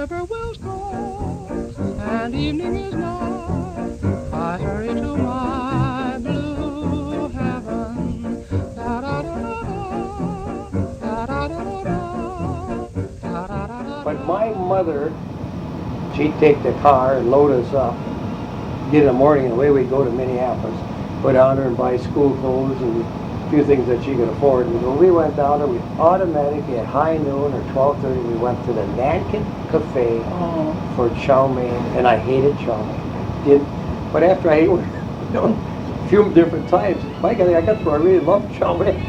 whippoorwills call, and evening is nigh. I hurry to my blue heaven. Da da da da da da da da da da. But my mother, she'd take the car and load us up, get in the morning, and away we'd go to Minneapolis. Go down there and buy school clothes and a few things that she could afford. And when we went down there, we automatically at high noon or 12:30, we went to the Nankin Cafe for chow mein, and I hated chow mein. But after I ate it a few different times, my God, I got to where I really loved chow mein.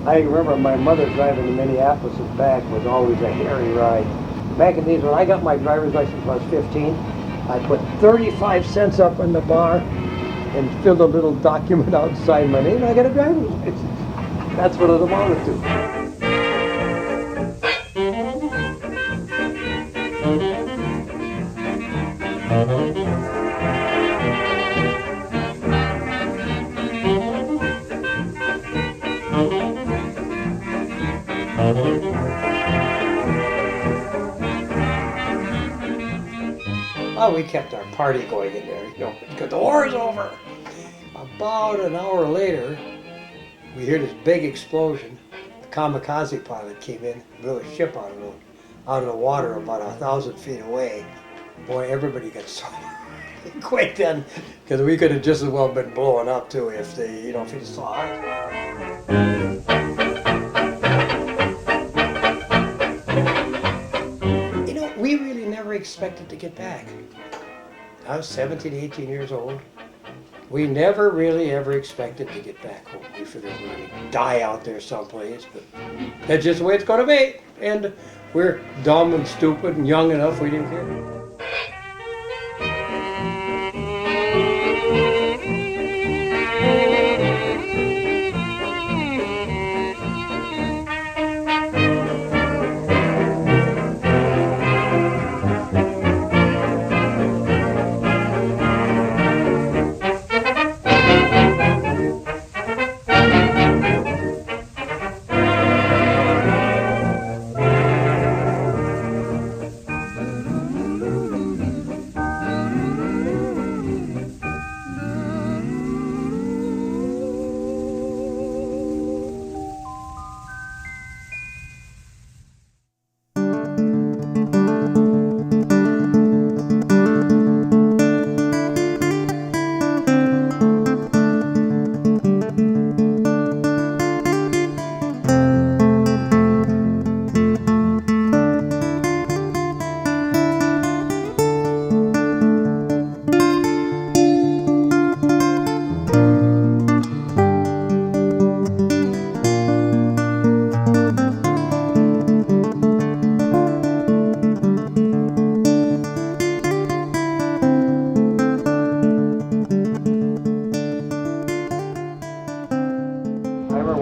I remember my mother driving to Minneapolis and back was always a hairy ride. Back in the days when I got my driver's license when I was 15, I put 35 cents up on the bar and filled a little document outside my name, and I got a driver's license. That's what it amounted to. Oh, we kept our party going in there, because the war is over. About an hour later, we hear this big explosion. The kamikaze pilot came in, blew a ship out of the water about 1,000 feet away. Boy, everybody got so quick then, because we could have just as well been blowing up too if they, if you saw us. We really never expected to get back. I was 17, 18 years old. We never really ever expected to get back home. We figured we were going to die out there someplace, but that's just the way it's going to be. And we're dumb and stupid and young enough, we didn't care.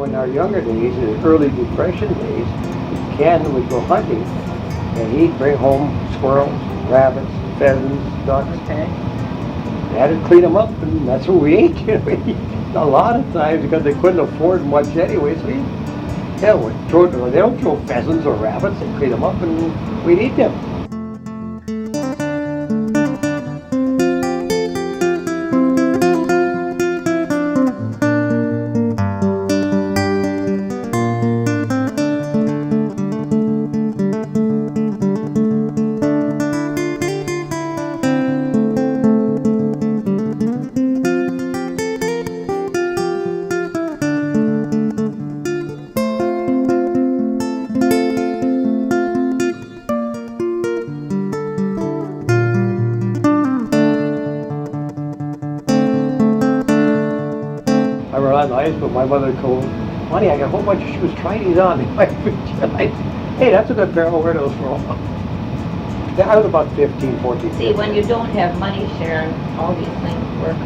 In our younger days, in the early Depression days, Ken would go hunting, and he'd bring home squirrels, rabbits, pheasants, ducks. They had to clean them up, and that's what we ate. A lot of times, because they couldn't afford much anyway, so they don't throw pheasants or rabbits. They clean them up, and we'd eat them. I were on the ice, but my mother told, "Honey, I got a whole bunch of shoes. Try these on." Hey, that's a good pair. I'll wear those for a while. I was about 15, 14. See, when you don't have money, Sharon, all these things work.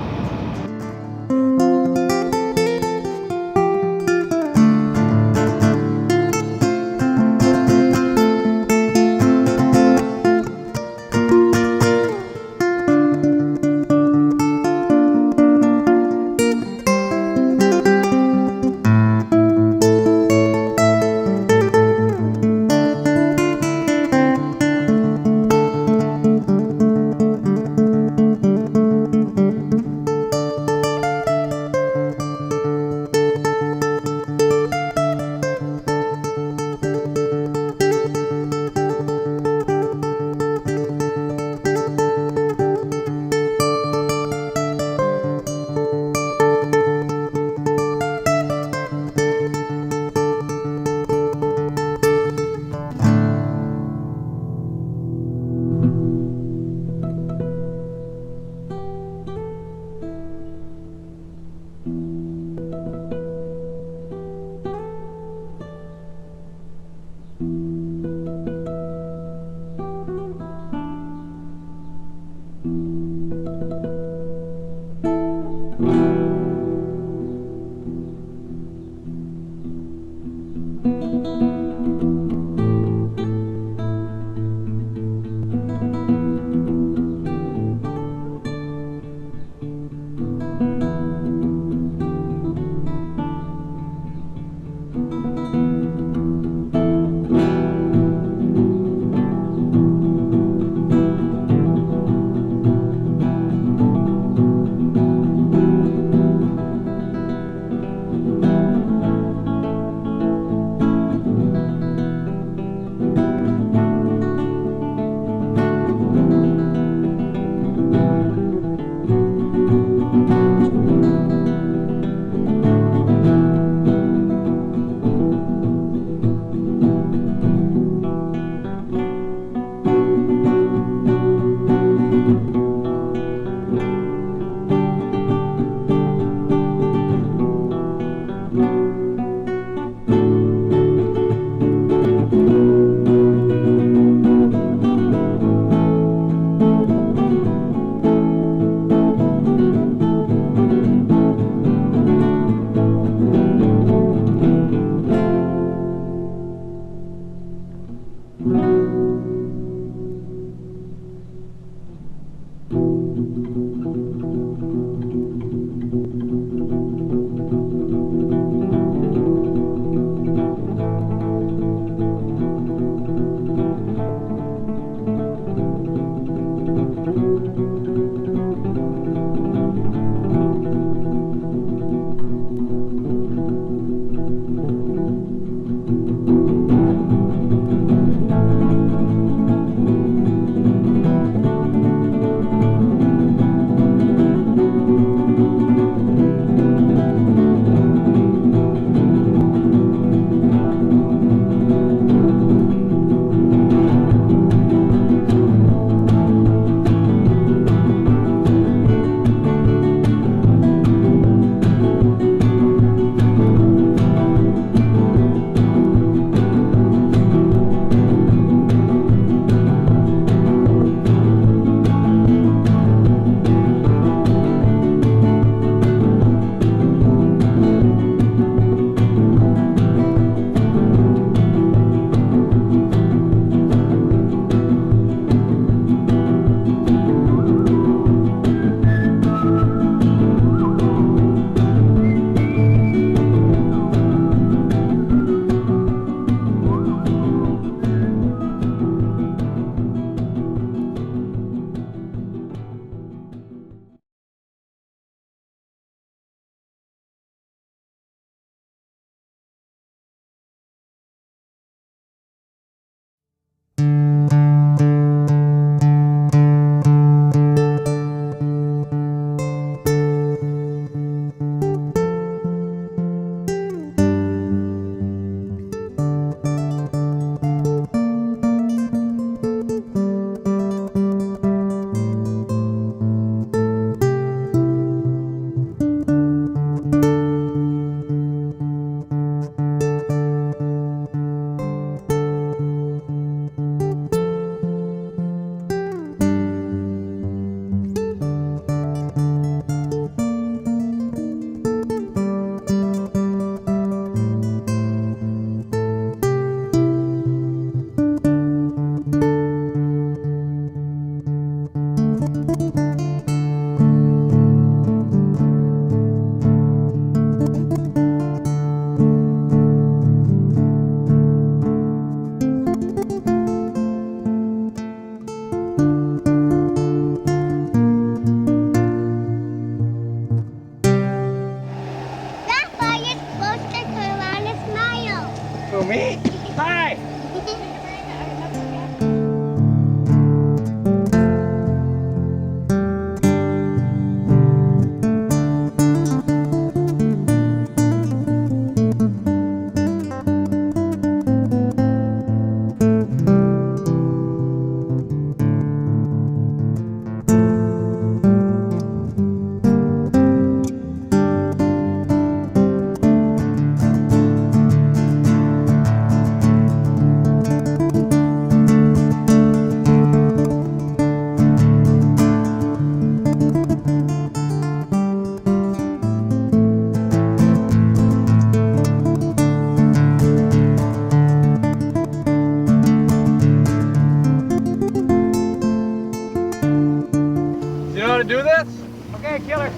do this? Okay, killer.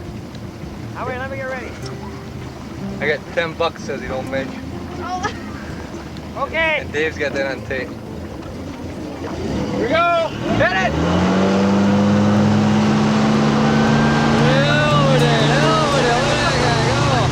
All right, let me get ready. I got $10 says he don't measure. Okay. And Dave's got that on tape. Here we go! Hit it! Over there, over there, where that guy go?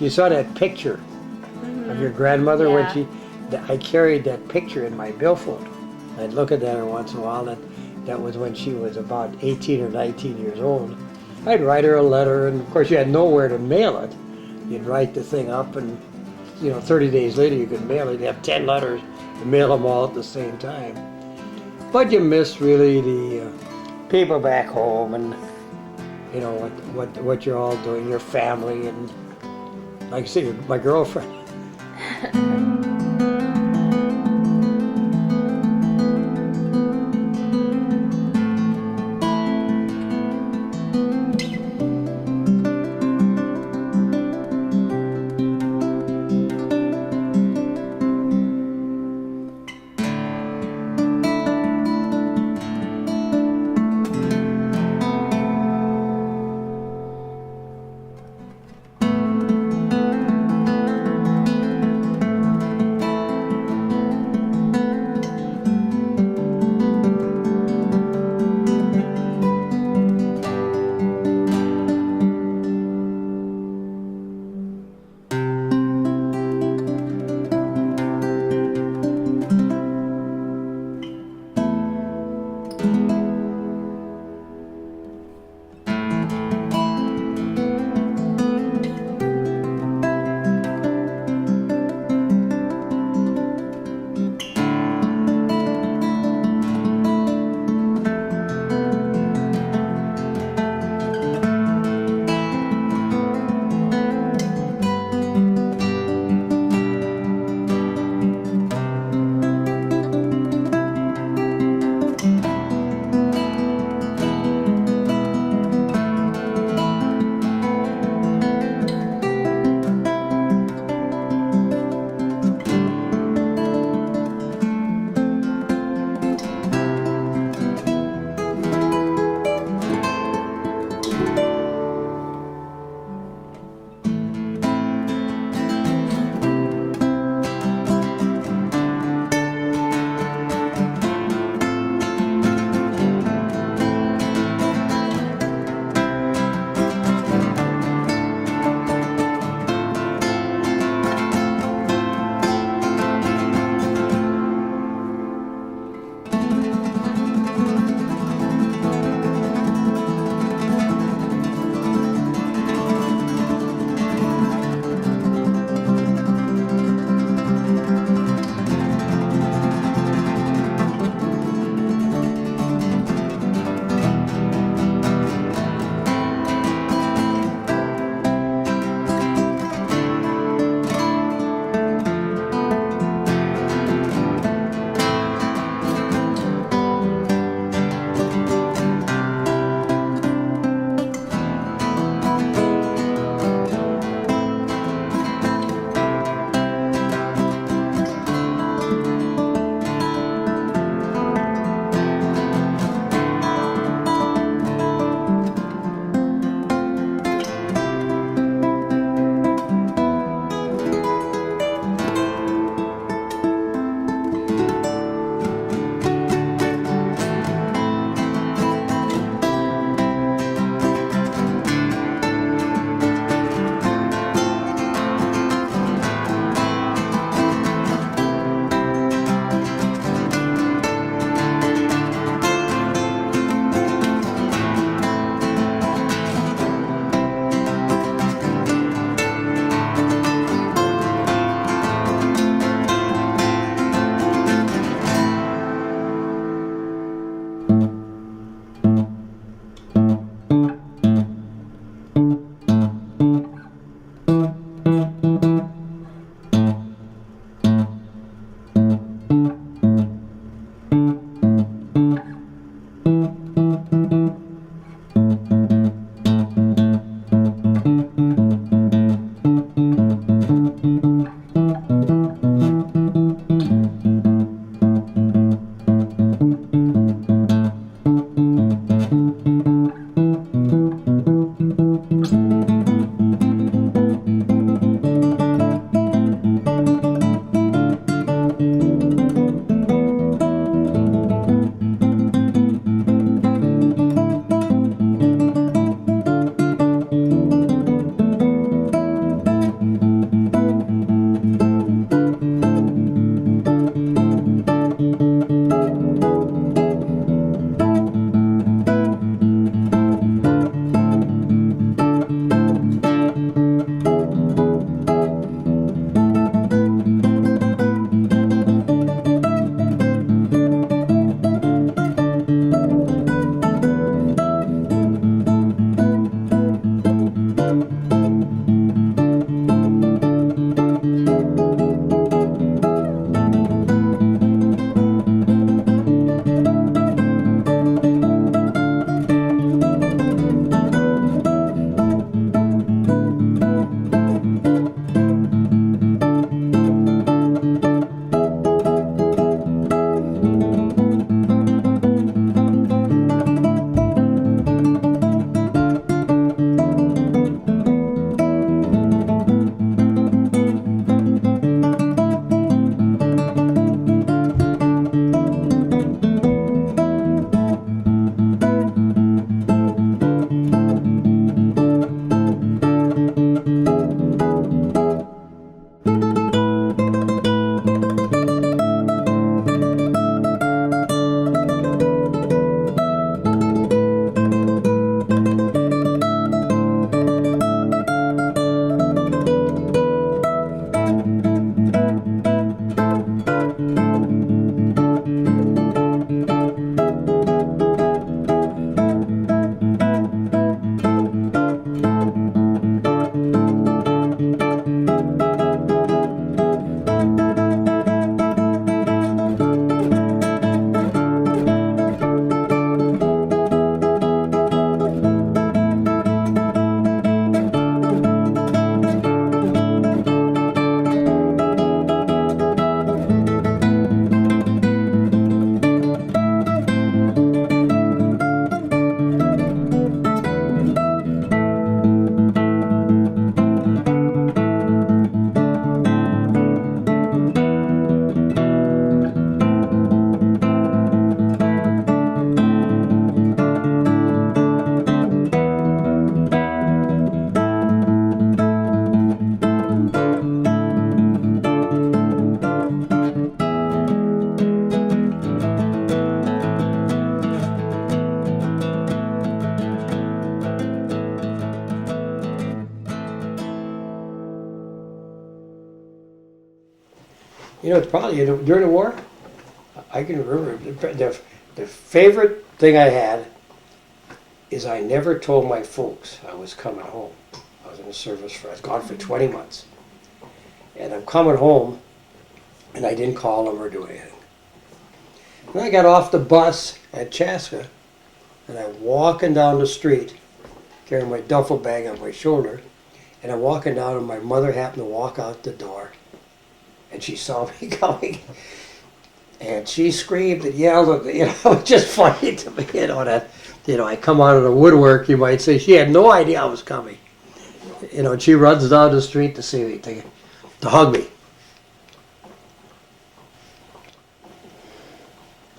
you saw that picture of your grandmother when Yeah. I carried that picture in my billfold. I'd look at that every once in a while, and that was when she was about 18 or 19 years old. I'd write her a letter, and of course you had nowhere to mail it. You'd write the thing up, and 30 days later you could mail it. You'd have 10 letters to mail them all at the same time. But you miss really the people back home, and what you're all doing, your family, and like I say, my girlfriend. You know, it's probably during the war. I can remember the favorite thing I had is I never told my folks I was coming home. I was in the service I was gone for 20 months. And I'm coming home, and I didn't call them or do anything. And I got off the bus at Chaska, and I'm walking down the street, carrying my duffel bag on my shoulder, and I'm walking down, and my mother happened to walk out the door, and she saw me coming. And she screamed and yelled, and, it was just funny to me, that, I come out of the woodwork, you might say. She had no idea I was coming. And she runs down the street to see me, to hug me.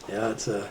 Yeah, it's a